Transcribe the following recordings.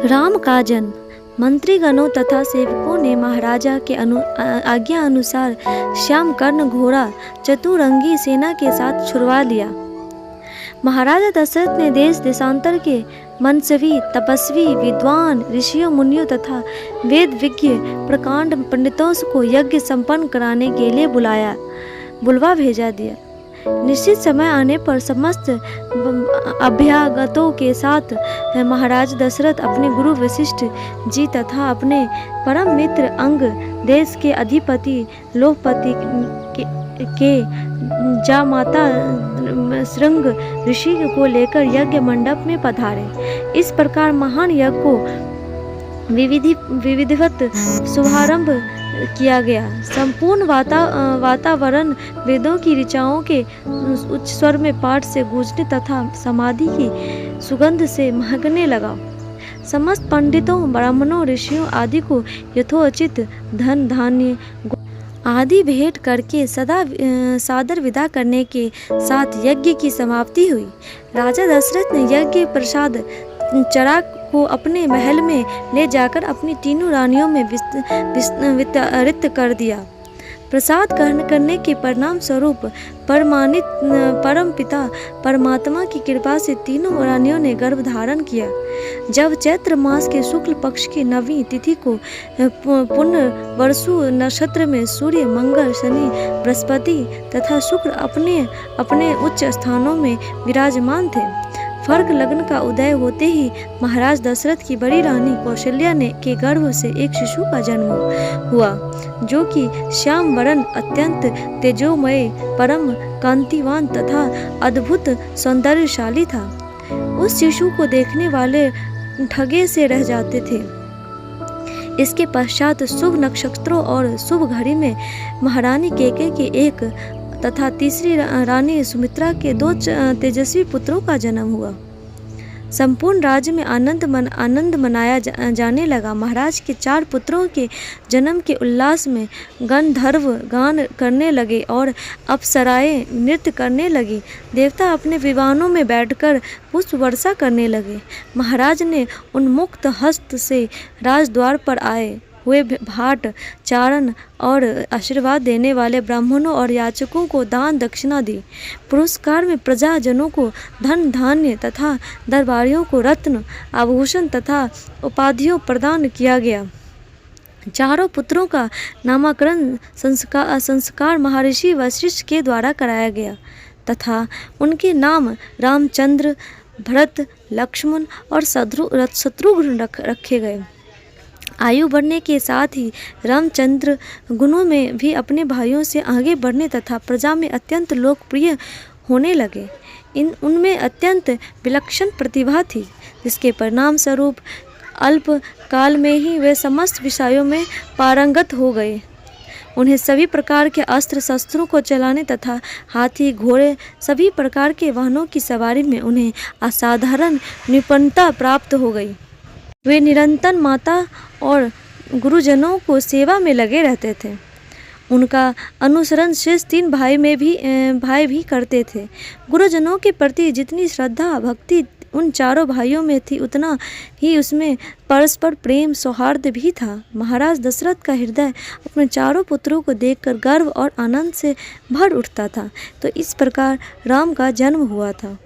राम का जन्म। मंत्रीगणों तथा सेवकों ने महाराजा के आज्ञा अनुसार श्यामकर्ण घोड़ा चतुरंगी सेना के साथ छुड़वा लिया। महाराजा दशरथ ने देश देशांतर के मनसवी, तपस्वी, विद्वान, ऋषियों, मुनियों तथा वेद विज्ञ प्रकांड पंडितों को यज्ञ संपन्न कराने के लिए बुलवा भेजा दिया। निश्चित समय आने पर समस्त अभ्यागतों के साथ महाराज दशरथ अपने गुरु वशिष्ठ जी तथा अपने परम मित्र अंग, देश के अधिपति लोहपति के जामाता श्रृंग ऋषि को लेकर यज्ञ मंडप में पधारे। इस प्रकार महान यज्ञ को विधिवत शुभारंभ किया गया। संपूर्ण वातावरण वेदों की ऋचाओं के उच्च स्वर में पाठ से गूंजने तथा समाधि की सुगंध से महकने लगा। समस्त पंडितों, ब्राह्मणों, ऋषियों आदि को यथोचित धन धान्य आदि भेंट करके सादर विदा करने के साथ यज्ञ की समाप्ति हुई। राजा दशरथ ने यज्ञ प्रसाद चराग को अपने महल में ले जाकर अपनी तीनों रानियों में वितरित कर दिया। प्रसाद ग्रहण करने के परिणाम स्वरूप परम पिता परमात्मा की कृपा से तीनों रानियों ने गर्भ धारण किया। जब चैत्र मास के शुक्ल पक्ष की 9वीं तिथि को पुनर्वसु नक्षत्र में सूर्य, मंगल, शनि, बृहस्पति तथा शुक्र अपने अपने उच्च स्थानों में विराजमान थे। फर्क लग्न का उदय होते ही महाराज दशरथ की बड़ी रानी कौशल्या के गर्भ से एक शिशु का जन्म हुआ, जो कि श्याम वरण, अत्यंत तेजोमय, परम कांतिवान तथा अद्भुत सौंदर्यशाली था। उस शिशु को देखने वाले ठगे से रह जाते थे। इसके पश्चात शुभ नक्षत्रों और शुभ घड़ी में महारानी केके के एक तथा तीसरी रानी सुमित्रा के 2 तेजस्वी पुत्रों का जन्म हुआ। संपूर्ण राज्य में आनंद मनाया जाने लगा। महाराज के 4 पुत्रों के जन्म के उल्लास में गंधर्व गान करने लगे और अप्सराएं नृत्य करने लगी। देवता अपने विमानों में बैठकर पुष्प वर्षा करने लगे। महाराज ने उन्मुक्त हस्त से राजद्वार पर आए हुए भाट चारण और आशीर्वाद देने वाले ब्राह्मणों और याचकों को दान दक्षिणा दी। पुरस्कार में प्रजाजनों को धन धान्य तथा दरबारियों को रत्न आभूषण तथा उपाधियों प्रदान किया गया। चारों पुत्रों का नामकरण संस्कार महर्षि वशिष्ठ के द्वारा कराया गया तथा उनके नाम रामचंद्र, भरत, लक्ष्मण और शत्रुघ्न रखे गए। आयु बढ़ने के साथ ही रामचंद्र गुणों में भी अपने भाइयों से आगे बढ़ने तथा प्रजा में अत्यंत लोकप्रिय होने लगे। उनमें अत्यंत विलक्षण प्रतिभा थी, जिसके परिणाम स्वरूप अल्प काल में ही वे समस्त विषयों में पारंगत हो गए। उन्हें सभी प्रकार के अस्त्र शस्त्रों को चलाने तथा हाथी, घोड़े सभी प्रकार के वाहनों की सवारी में उन्हें असाधारण निपुणता प्राप्त हो गई। वे निरंतर माता और गुरुजनों को सेवा में लगे रहते थे। उनका अनुसरण शेष 3 भाई भी करते थे। गुरुजनों के प्रति जितनी श्रद्धा भक्ति उन चारों भाइयों में थी, उतना ही उसमें परस्पर प्रेम सौहार्द भी था। महाराज दशरथ का हृदय अपने चारों पुत्रों को देखकर गर्व और आनंद से भर उठता था। तो इस प्रकार राम का जन्म हुआ था।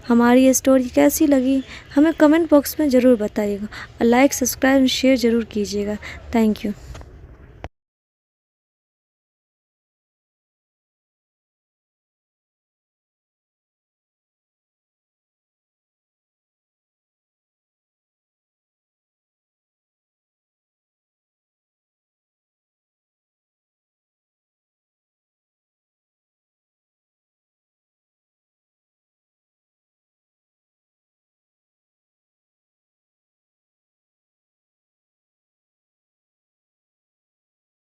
हमारी ये स्टोरी कैसी लगी हमें कमेंट बॉक्स में ज़रूर बताइएगा और लाइक, सब्सक्राइब और शेयर ज़रूर कीजिएगा। Thank you.